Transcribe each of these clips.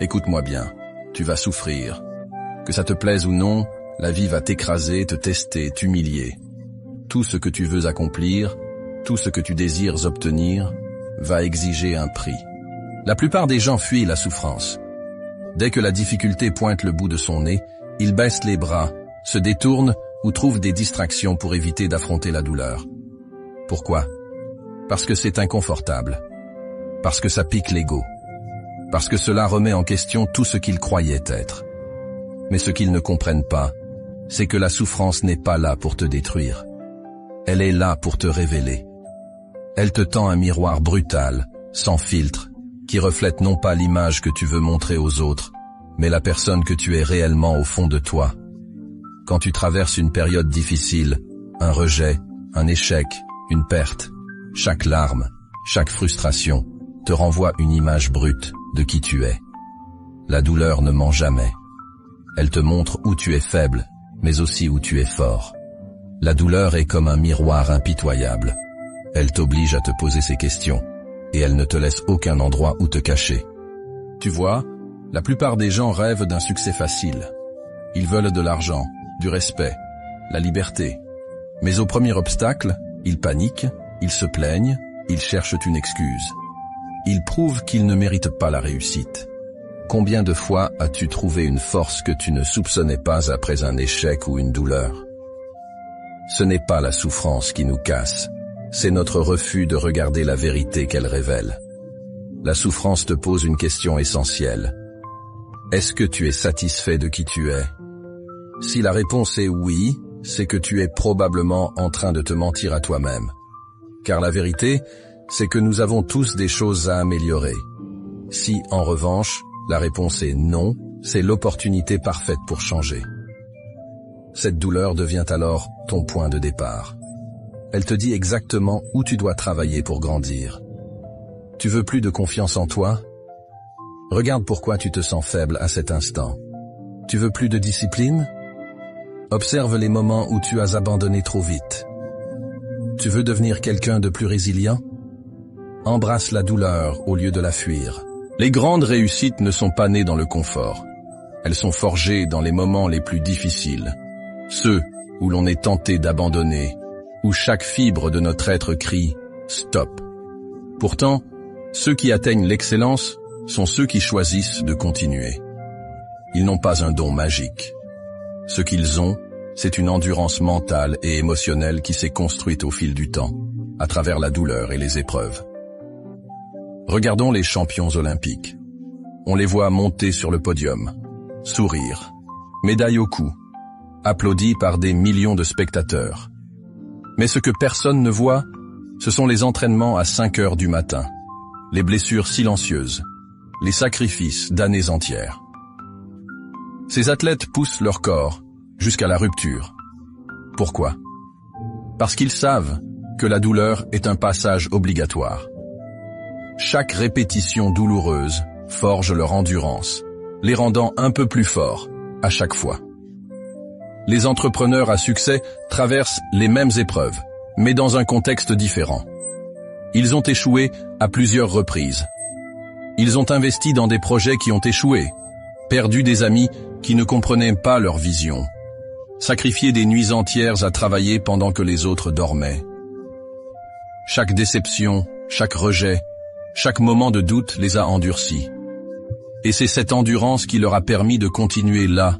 Écoute-moi bien, tu vas souffrir. Que ça te plaise ou non, la vie va t'écraser, te tester, t'humilier. Tout ce que tu veux accomplir, tout ce que tu désires obtenir, va exiger un prix. La plupart des gens fuient la souffrance. Dès que la difficulté pointe le bout de son nez, ils baissent les bras, se détournent ou trouvent des distractions pour éviter d'affronter la douleur. Pourquoi? Parce que c'est inconfortable. Parce que ça pique l'ego. Parce que cela remet en question tout ce qu'ils croyaient être. Mais ce qu'ils ne comprennent pas, c'est que la souffrance n'est pas là pour te détruire. Elle est là pour te révéler. Elle te tend un miroir brutal, sans filtre, qui reflète non pas l'image que tu veux montrer aux autres, mais la personne que tu es réellement au fond de toi. Quand tu traverses une période difficile, un rejet, un échec, une perte, chaque larme, chaque frustration, te renvoie une image brute de qui tu es. La douleur ne ment jamais. Elle te montre où tu es faible, mais aussi où tu es fort. La douleur est comme un miroir impitoyable. Elle t'oblige à te poser ces questions, et elle ne te laisse aucun endroit où te cacher. Tu vois, la plupart des gens rêvent d'un succès facile. Ils veulent de l'argent, du respect, la liberté. Mais au premier obstacle, ils paniquent, ils se plaignent, ils cherchent une excuse. Ils prouvent qu'ils ne méritent pas la réussite. Combien de fois as-tu trouvé une force que tu ne soupçonnais pas après un échec ou une douleur? Ce n'est pas la souffrance qui nous casse, c'est notre refus de regarder la vérité qu'elle révèle. La souffrance te pose une question essentielle. Est-ce que tu es satisfait de qui tu es? Si la réponse est oui, c'est que tu es probablement en train de te mentir à toi-même. Car la vérité, c'est que nous avons tous des choses à améliorer. Si, en revanche, la réponse est non, c'est l'opportunité parfaite pour changer. Cette douleur devient alors ton point de départ. Elle te dit exactement où tu dois travailler pour grandir. Tu veux plus de confiance en toi? Regarde pourquoi tu te sens faible à cet instant. Tu veux plus de discipline? Observe les moments où tu as abandonné trop vite. Tu veux devenir quelqu'un de plus résilient? Embrasse la douleur au lieu de la fuir. Les grandes réussites ne sont pas nées dans le confort. Elles sont forgées dans les moments les plus difficiles. Ceux où l'on est tenté d'abandonner, où chaque fibre de notre être crie « stop ». Pourtant, ceux qui atteignent l'excellence sont ceux qui choisissent de continuer. Ils n'ont pas un don magique. Ce qu'ils ont, c'est une endurance mentale et émotionnelle qui s'est construite au fil du temps, à travers la douleur et les épreuves. Regardons les champions olympiques. On les voit monter sur le podium, sourire, médaille au cou, applaudis par des millions de spectateurs. Mais ce que personne ne voit, ce sont les entraînements à 5 heures du matin, les blessures silencieuses, les sacrifices d'années entières. Ces athlètes poussent leur corps jusqu'à la rupture. Pourquoi? Parce qu'ils savent que la douleur est un passage obligatoire. Chaque répétition douloureuse forge leur endurance, les rendant un peu plus forts à chaque fois. Les entrepreneurs à succès traversent les mêmes épreuves, mais dans un contexte différent. Ils ont échoué à plusieurs reprises. Ils ont investi dans des projets qui ont échoué, perdu des amis qui ne comprenaient pas leur vision, sacrifié des nuits entières à travailler pendant que les autres dormaient. Chaque déception, chaque rejet, chaque moment de doute les a endurcis. Et c'est cette endurance qui leur a permis de continuer là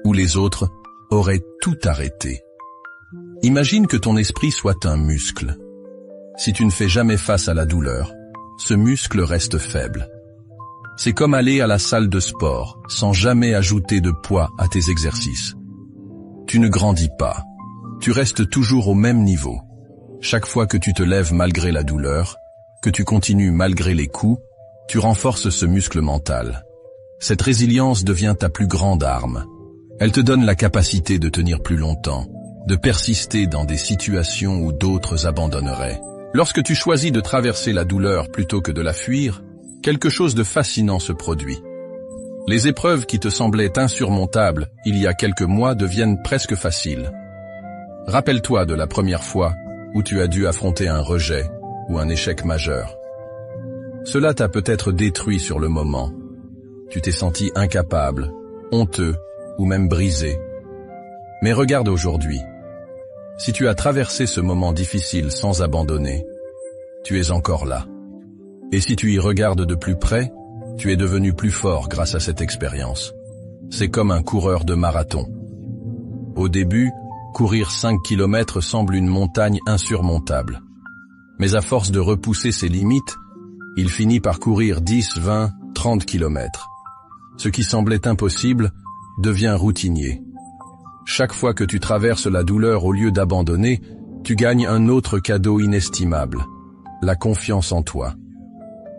où les autres auraient tout arrêté. Imagine que ton esprit soit un muscle. Si tu ne fais jamais face à la douleur, ce muscle reste faible. C'est comme aller à la salle de sport sans jamais ajouter de poids à tes exercices. Tu ne grandis pas. Tu restes toujours au même niveau. Chaque fois que tu te lèves malgré la douleur, que tu continues malgré les coups, tu renforces ce muscle mental. Cette résilience devient ta plus grande arme. Elle te donne la capacité de tenir plus longtemps, de persister dans des situations où d'autres abandonneraient. Lorsque tu choisis de traverser la douleur plutôt que de la fuir, quelque chose de fascinant se produit. Les épreuves qui te semblaient insurmontables il y a quelques mois deviennent presque faciles. Rappelle-toi de la première fois où tu as dû affronter un rejet ou un échec majeur. Cela t'a peut-être détruit sur le moment, tu t'es senti incapable, honteux ou même brisé. Mais regarde aujourd'hui. Si tu as traversé ce moment difficile sans abandonner, tu es encore là. Et si tu y regardes de plus près, tu es devenu plus fort grâce à cette expérience. C'est comme un coureur de marathon. Au début, courir 5 km semble une montagne insurmontable. Mais à force de repousser ses limites, il finit par courir 10, 20, 30 km. Ce qui semblait impossible devient routinier. Chaque fois que tu traverses la douleur au lieu d'abandonner, tu gagnes un autre cadeau inestimable, la confiance en toi.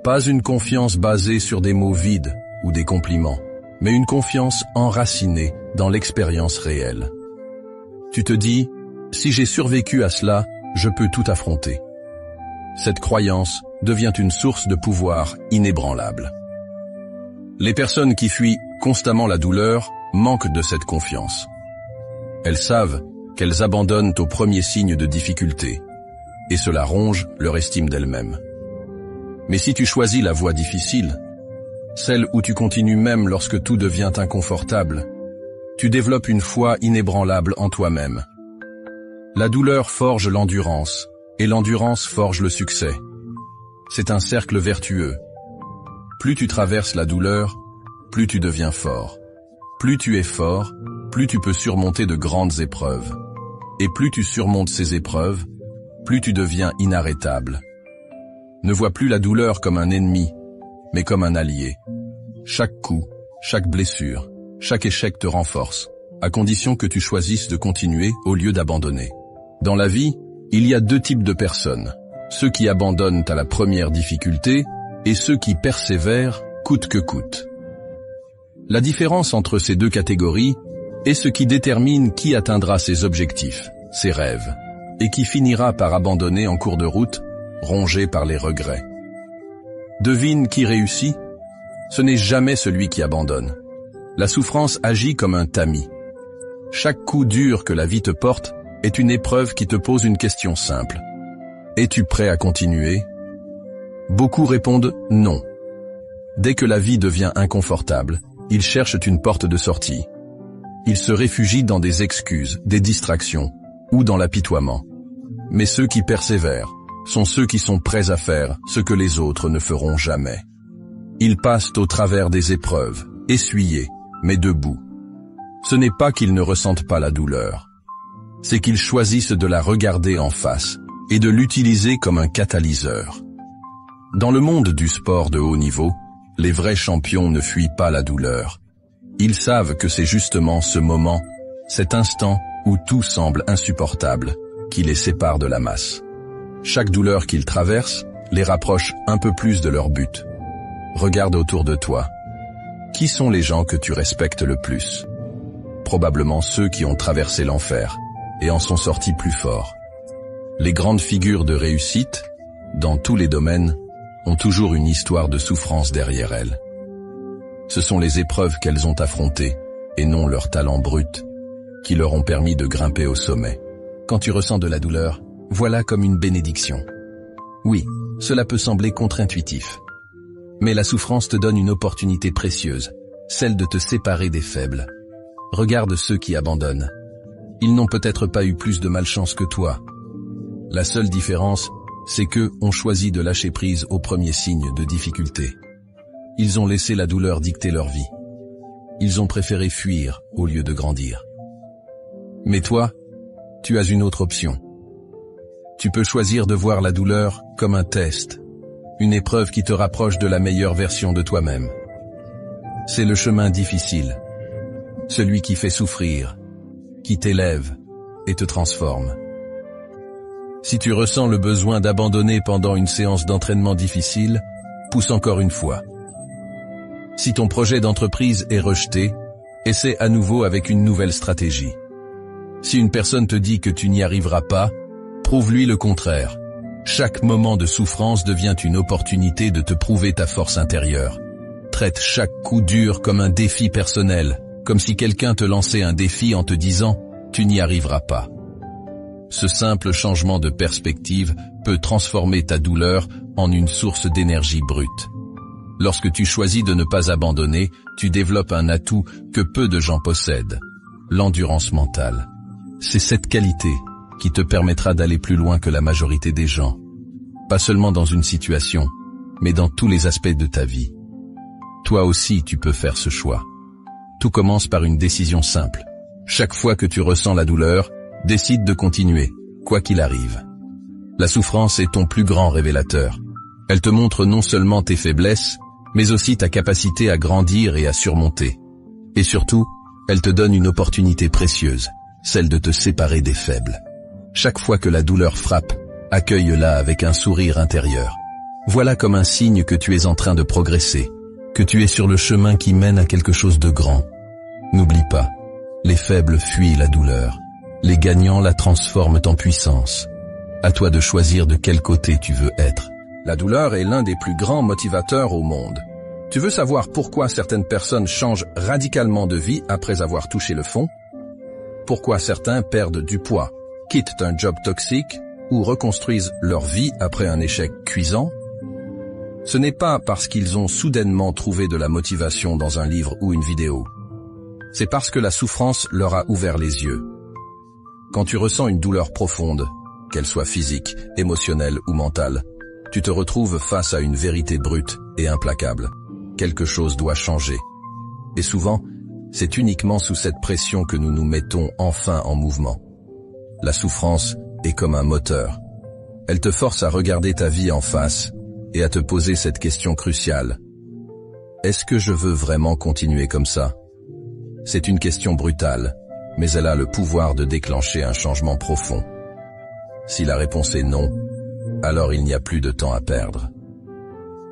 Pas une confiance basée sur des mots vides ou des compliments, mais une confiance enracinée dans l'expérience réelle. Tu te dis, si j'ai survécu à cela, je peux tout affronter. Cette croyance devient une source de pouvoir inébranlable. Les personnes qui fuient constamment la douleur manquent de cette confiance. Elles savent qu'elles abandonnent au premier signe de difficulté, et cela ronge leur estime d'elles-mêmes. Mais si tu choisis la voie difficile, celle où tu continues même lorsque tout devient inconfortable, tu développes une foi inébranlable en toi-même. La douleur forge l'endurance, et l'endurance forge le succès. C'est un cercle vertueux. Plus tu traverses la douleur, plus tu deviens fort. Plus tu es fort, plus tu peux surmonter de grandes épreuves. Et plus tu surmontes ces épreuves, plus tu deviens inarrêtable. Ne vois plus la douleur comme un ennemi, mais comme un allié. Chaque coup, chaque blessure, chaque échec te renforce, à condition que tu choisisses de continuer au lieu d'abandonner. Dans la vie, il y a deux types de personnes, ceux qui abandonnent à la première difficulté et ceux qui persévèrent coûte que coûte. La différence entre ces deux catégories est ce qui détermine qui atteindra ses objectifs, ses rêves, et qui finira par abandonner en cours de route, rongé par les regrets. Devine qui réussit? Ce n'est jamais celui qui abandonne. La souffrance agit comme un tamis. Chaque coup dur que la vie te porte est une épreuve qui te pose une question simple. Es-tu prêt à continuer? Beaucoup répondent non. Dès que la vie devient inconfortable, ils cherchent une porte de sortie. Ils se réfugient dans des excuses, des distractions ou dans l'apitoiement. Mais ceux qui persévèrent sont ceux qui sont prêts à faire ce que les autres ne feront jamais. Ils passent au travers des épreuves, essuyés, mais debout. Ce n'est pas qu'ils ne ressentent pas la douleur. C'est qu'ils choisissent de la regarder en face et de l'utiliser comme un catalyseur. Dans le monde du sport de haut niveau, les vrais champions ne fuient pas la douleur. Ils savent que c'est justement ce moment, cet instant où tout semble insupportable, qui les sépare de la masse. Chaque douleur qu'ils traversent les rapproche un peu plus de leur but. Regarde autour de toi. Qui sont les gens que tu respectes le plus? Probablement ceux qui ont traversé l'enfer et en sont sortis plus forts. Les grandes figures de réussite, dans tous les domaines, ont toujours une histoire de souffrance derrière elles. Ce sont les épreuves qu'elles ont affrontées, et non leur talent brut, qui leur ont permis de grimper au sommet. Quand tu ressens de la douleur, voilà comme une bénédiction. Oui, cela peut sembler contre-intuitif. Mais la souffrance te donne une opportunité précieuse, celle de te séparer des faibles. Regarde ceux qui abandonnent. Ils n'ont peut-être pas eu plus de malchance que toi. La seule différence, c'est qu'eux ont choisi de lâcher prise au premier signe de difficulté. Ils ont laissé la douleur dicter leur vie. Ils ont préféré fuir au lieu de grandir. Mais toi, tu as une autre option. Tu peux choisir de voir la douleur comme un test, une épreuve qui te rapproche de la meilleure version de toi-même. C'est le chemin difficile, celui qui fait souffrir, qui t'élève et te transforme. Si tu ressens le besoin d'abandonner pendant une séance d'entraînement difficile, pousse encore une fois. Si ton projet d'entreprise est rejeté, essaie à nouveau avec une nouvelle stratégie. Si une personne te dit que tu n'y arriveras pas, prouve-lui le contraire. Chaque moment de souffrance devient une opportunité de te prouver ta force intérieure. Traite chaque coup dur comme un défi personnel, comme si quelqu'un te lançait un défi en te disant « tu n'y arriveras pas ». Ce simple changement de perspective peut transformer ta douleur en une source d'énergie brute. Lorsque tu choisis de ne pas abandonner, tu développes un atout que peu de gens possèdent, l'endurance mentale. C'est cette qualité qui te permettra d'aller plus loin que la majorité des gens. Pas seulement dans une situation, mais dans tous les aspects de ta vie. Toi aussi, tu peux faire ce choix. Tout commence par une décision simple. Chaque fois que tu ressens la douleur, décide de continuer, quoi qu'il arrive. La souffrance est ton plus grand révélateur. Elle te montre non seulement tes faiblesses, mais aussi ta capacité à grandir et à surmonter. Et surtout, elle te donne une opportunité précieuse, celle de te séparer des faibles. Chaque fois que la douleur frappe, accueille-la avec un sourire intérieur. Voilà comme un signe que tu es en train de progresser, que tu es sur le chemin qui mène à quelque chose de grand. N'oublie pas, les faibles fuient la douleur, les gagnants la transforment en puissance. À toi de choisir de quel côté tu veux être. La douleur est l'un des plus grands motivateurs au monde. Tu veux savoir pourquoi certaines personnes changent radicalement de vie après avoir touché le fond? Pourquoi certains perdent du poids, quittent un job toxique ou reconstruisent leur vie après un échec cuisant? Ce n'est pas parce qu'ils ont soudainement trouvé de la motivation dans un livre ou une vidéo. C'est parce que la souffrance leur a ouvert les yeux. Quand tu ressens une douleur profonde, qu'elle soit physique, émotionnelle ou mentale, tu te retrouves face à une vérité brute et implacable. Quelque chose doit changer. Et souvent, c'est uniquement sous cette pression que nous nous mettons enfin en mouvement. La souffrance est comme un moteur. Elle te force à regarder ta vie en face et à te poser cette question cruciale. Est-ce que je veux vraiment continuer comme ça? C'est une question brutale, mais elle a le pouvoir de déclencher un changement profond. Si la réponse est non, alors il n'y a plus de temps à perdre.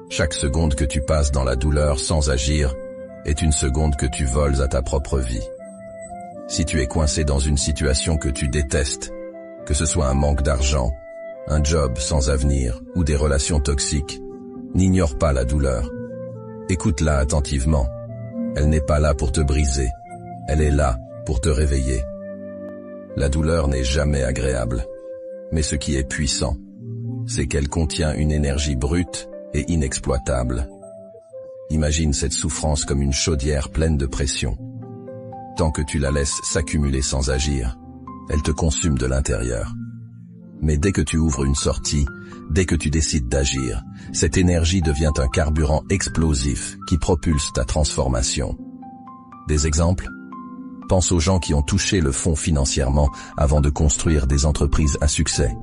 Chaque seconde que tu passes dans la douleur sans agir est une seconde que tu voles à ta propre vie. Si tu es coincé dans une situation que tu détestes, que ce soit un manque d'argent, un job sans avenir ou des relations toxiques, n'ignore pas la douleur. Écoute-la attentivement. Elle n'est pas là pour te briser, elle est là pour te réveiller. La douleur n'est jamais agréable, mais ce qui est puissant, c'est qu'elle contient une énergie brute et inexploitable. Imagine cette souffrance comme une chaudière pleine de pression. Tant que tu la laisses s'accumuler sans agir, elle te consume de l'intérieur. Mais dès que tu ouvres une sortie, dès que tu décides d'agir, cette énergie devient un carburant explosif qui propulse ta transformation. Des exemples? Pense aux gens qui ont touché le fond financièrement avant de construire des entreprises à succès.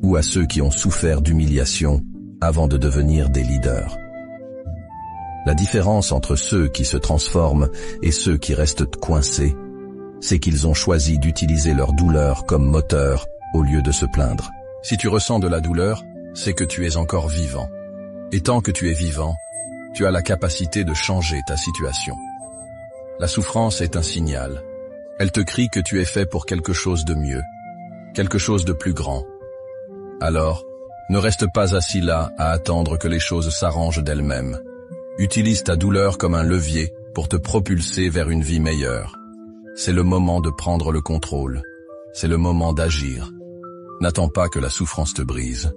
Ou à ceux qui ont souffert d'humiliation avant de devenir des leaders. La différence entre ceux qui se transforment et ceux qui restent coincés, c'est qu'ils ont choisi d'utiliser leur douleur comme moteur au lieu de se plaindre. Si tu ressens de la douleur, c'est que tu es encore vivant. Et tant que tu es vivant, tu as la capacité de changer ta situation. La souffrance est un signal. Elle te crie que tu es fait pour quelque chose de mieux, quelque chose de plus grand. Alors, ne reste pas assis là à attendre que les choses s'arrangent d'elles-mêmes. Utilise ta douleur comme un levier pour te propulser vers une vie meilleure. C'est le moment de prendre le contrôle. C'est le moment d'agir. N'attends pas que la souffrance te brise.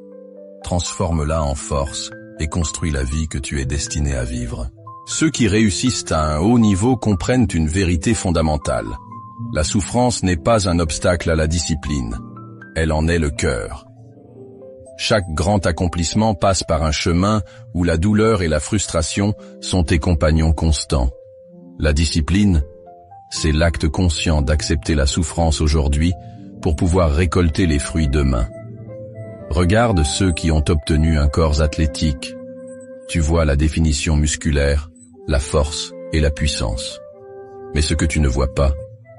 Transforme-la en force et construis la vie que tu es destiné à vivre. Ceux qui réussissent à un haut niveau comprennent une vérité fondamentale. La souffrance n'est pas un obstacle à la discipline. Elle en est le cœur. Chaque grand accomplissement passe par un chemin où la douleur et la frustration sont tes compagnons constants. La discipline, c'est l'acte conscient d'accepter la souffrance aujourd'hui pour pouvoir récolter les fruits demain. Regarde ceux qui ont obtenu un corps athlétique. Tu vois la définition musculaire, la force et la puissance. Mais ce que tu ne vois pas,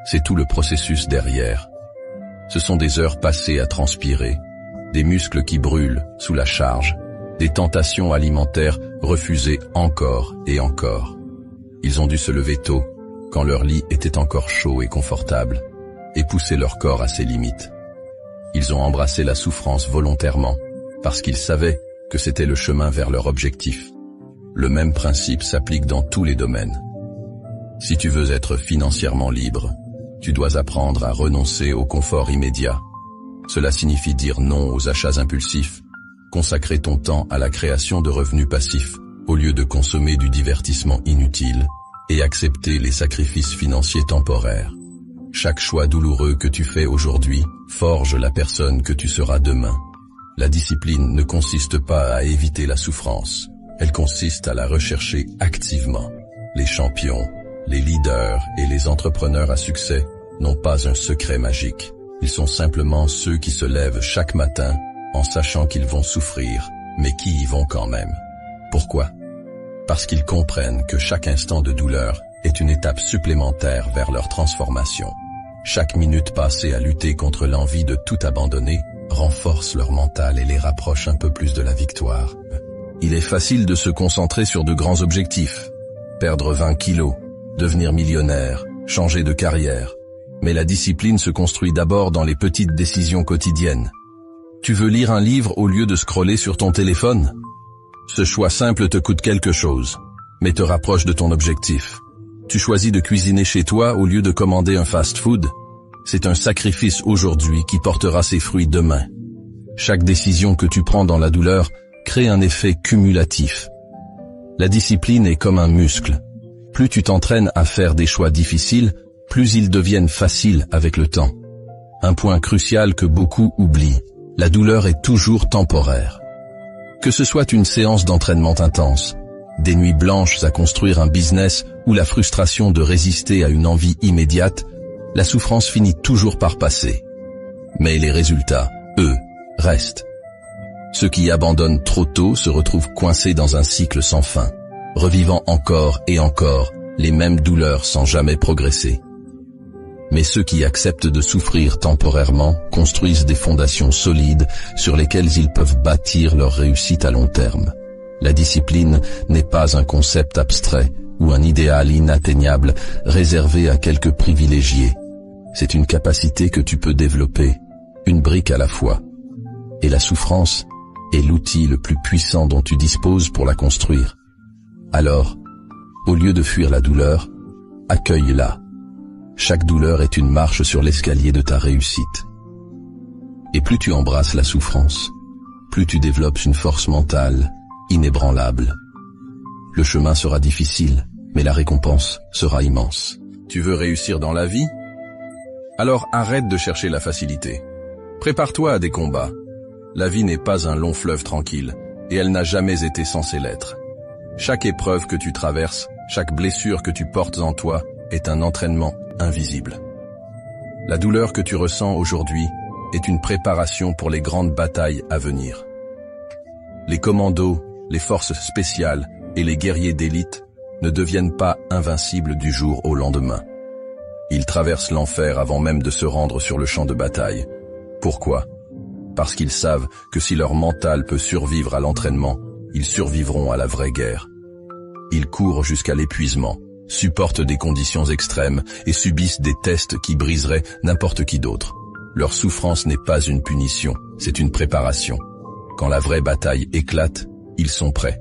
c'est tout le processus derrière. Ce sont des heures passées à transpirer, des muscles qui brûlent sous la charge, des tentations alimentaires refusées encore et encore. Ils ont dû se lever tôt, quand leur lit était encore chaud et confortable, et pousser leur corps à ses limites. Ils ont embrassé la souffrance volontairement, parce qu'ils savaient que c'était le chemin vers leur objectif. Le même principe s'applique dans tous les domaines. Si tu veux être financièrement libre, tu dois apprendre à renoncer au confort immédiat. Cela signifie dire non aux achats impulsifs, consacrer ton temps à la création de revenus passifs au lieu de consommer du divertissement inutile et accepter les sacrifices financiers temporaires. Chaque choix douloureux que tu fais aujourd'hui forge la personne que tu seras demain. La discipline ne consiste pas à éviter la souffrance, elle consiste à la rechercher activement. Les champions, les leaders et les entrepreneurs à succès n'ont pas un secret magique. Ils sont simplement ceux qui se lèvent chaque matin en sachant qu'ils vont souffrir, mais qui y vont quand même. Pourquoi? Parce qu'ils comprennent que chaque instant de douleur est une étape supplémentaire vers leur transformation. Chaque minute passée à lutter contre l'envie de tout abandonner renforce leur mental et les rapproche un peu plus de la victoire. Il est facile de se concentrer sur de grands objectifs. Perdre 20 kilos, devenir millionnaire, changer de carrière. Mais la discipline se construit d'abord dans les petites décisions quotidiennes. Tu veux lire un livre au lieu de scroller sur ton téléphone? Ce choix simple te coûte quelque chose, mais te rapproche de ton objectif. Tu choisis de cuisiner chez toi au lieu de commander un fast-food. C'est un sacrifice aujourd'hui qui portera ses fruits demain. Chaque décision que tu prends dans la douleur crée un effet cumulatif. La discipline est comme un muscle. Plus tu t'entraînes à faire des choix difficiles, plus ils deviennent faciles avec le temps. Un point crucial que beaucoup oublient, la douleur est toujours temporaire. Que ce soit une séance d'entraînement intense, des nuits blanches à construire un business ou la frustration de résister à une envie immédiate, la souffrance finit toujours par passer. Mais les résultats, eux, restent. Ceux qui abandonnent trop tôt se retrouvent coincés dans un cycle sans fin, revivant encore et encore les mêmes douleurs sans jamais progresser. Mais ceux qui acceptent de souffrir temporairement construisent des fondations solides sur lesquelles ils peuvent bâtir leur réussite à long terme. La discipline n'est pas un concept abstrait ou un idéal inatteignable réservé à quelques privilégiés. C'est une capacité que tu peux développer, une brique à la fois. Et la souffrance est l'outil le plus puissant dont tu disposes pour la construire. Alors, au lieu de fuir la douleur, accueille-la. Chaque douleur est une marche sur l'escalier de ta réussite. Et plus tu embrasses la souffrance, plus tu développes une force mentale inébranlable. Le chemin sera difficile, mais la récompense sera immense. Tu veux réussir dans la vie? Alors arrête de chercher la facilité. Prépare-toi à des combats. La vie n'est pas un long fleuve tranquille, et elle n'a jamais été censée l'être. Chaque épreuve que tu traverses, chaque blessure que tu portes en toi, est un entraînement invisible. La douleur que tu ressens aujourd'hui est une préparation pour les grandes batailles à venir. Les commandos, les forces spéciales et les guerriers d'élite ne deviennent pas invincibles du jour au lendemain. Ils traversent l'enfer avant même de se rendre sur le champ de bataille. Pourquoi? Parce qu'ils savent que si leur mental peut survivre à l'entraînement, ils survivront à la vraie guerre. Ils courent jusqu'à l'épuisement, supportent des conditions extrêmes et subissent des tests qui briseraient n'importe qui d'autre. Leur souffrance n'est pas une punition, c'est une préparation. Quand la vraie bataille éclate, ils sont prêts.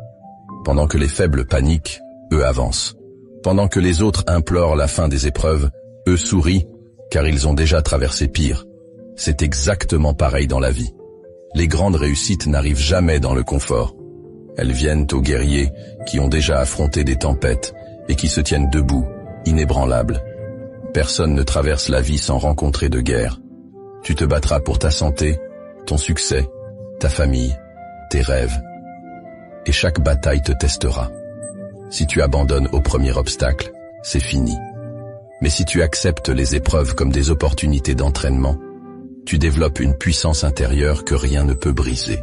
Pendant que les faibles paniquent, eux avancent. Pendant que les autres implorent la fin des épreuves, eux sourient, car ils ont déjà traversé pire. C'est exactement pareil dans la vie. Les grandes réussites n'arrivent jamais dans le confort. Elles viennent aux guerriers qui ont déjà affronté des tempêtes et qui se tiennent debout, inébranlables. Personne ne traverse la vie sans rencontrer de guerre. Tu te battras pour ta santé, ton succès, ta famille, tes rêves. Et chaque bataille te testera. Si tu abandonnes au premier obstacle, c'est fini. Mais si tu acceptes les épreuves comme des opportunités d'entraînement, tu développes une puissance intérieure que rien ne peut briser.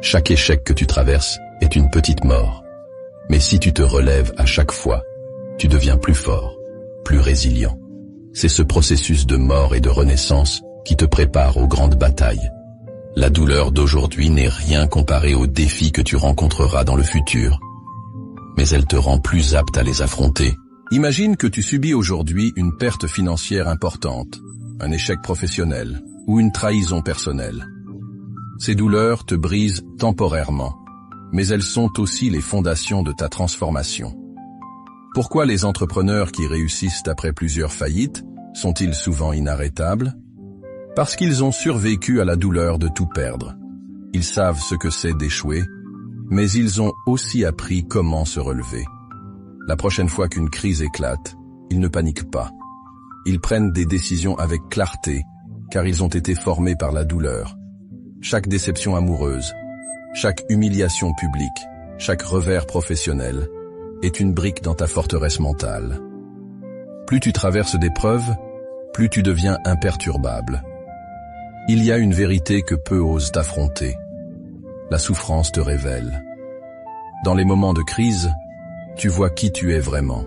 Chaque échec que tu traverses est une petite mort. Mais si tu te relèves à chaque fois, tu deviens plus fort, plus résilient. C'est ce processus de mort et de renaissance qui te prépare aux grandes batailles. La douleur d'aujourd'hui n'est rien comparée aux défis que tu rencontreras dans le futur, mais elle te rend plus apte à les affronter. Imagine que tu subis aujourd'hui une perte financière importante, un échec professionnel ou une trahison personnelle. Ces douleurs te brisent temporairement, mais elles sont aussi les fondations de ta transformation. Pourquoi les entrepreneurs qui réussissent après plusieurs faillites sont-ils souvent inarrêtables? Parce qu'ils ont survécu à la douleur de tout perdre. Ils savent ce que c'est d'échouer, Mais ils ont aussi appris comment se relever. La prochaine fois qu'une crise éclate, ils ne paniquent pas. Ils prennent des décisions avec clarté, car ils ont été formés par la douleur. Chaque déception amoureuse, chaque humiliation publique, chaque revers professionnel est une brique dans ta forteresse mentale. Plus tu traverses d'épreuves, plus tu deviens imperturbable. Il y a une vérité que peu osent affronter. La souffrance te révèle. Dans les moments de crise, tu vois qui tu es vraiment.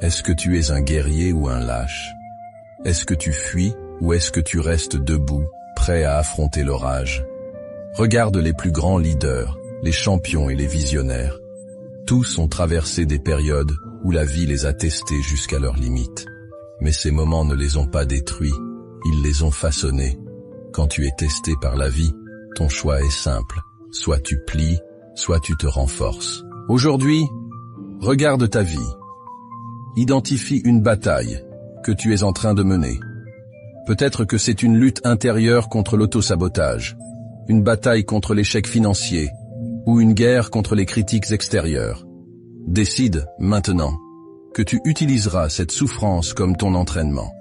Est-ce que tu es un guerrier ou un lâche? Est-ce que tu fuis ou est-ce que tu restes debout, prêt à affronter l'orage? Regarde les plus grands leaders, les champions et les visionnaires. Tous ont traversé des périodes où la vie les a testés jusqu'à leurs limites. Mais ces moments ne les ont pas détruits, ils les ont façonnés. Quand tu es testé par la vie, ton choix est simple. Soit tu plies, soit tu te renforces. Aujourd'hui, regarde ta vie. Identifie une bataille que tu es en train de mener. Peut-être que c'est une lutte intérieure contre l'autosabotage, une bataille contre l'échec financier ou une guerre contre les critiques extérieures. Décide, maintenant, que tu utiliseras cette souffrance comme ton entraînement.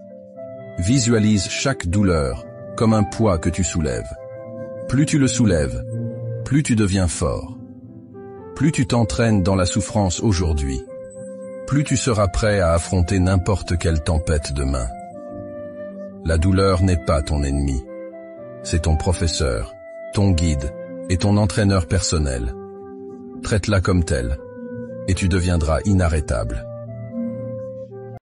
Visualise chaque douleur comme un poids que tu soulèves. Plus tu le soulèves, plus tu deviens fort. Plus tu t'entraînes dans la souffrance aujourd'hui, plus tu seras prêt à affronter n'importe quelle tempête demain. La douleur n'est pas ton ennemi. C'est ton professeur, ton guide et ton entraîneur personnel. Traite-la comme telle, et tu deviendras inarrêtable.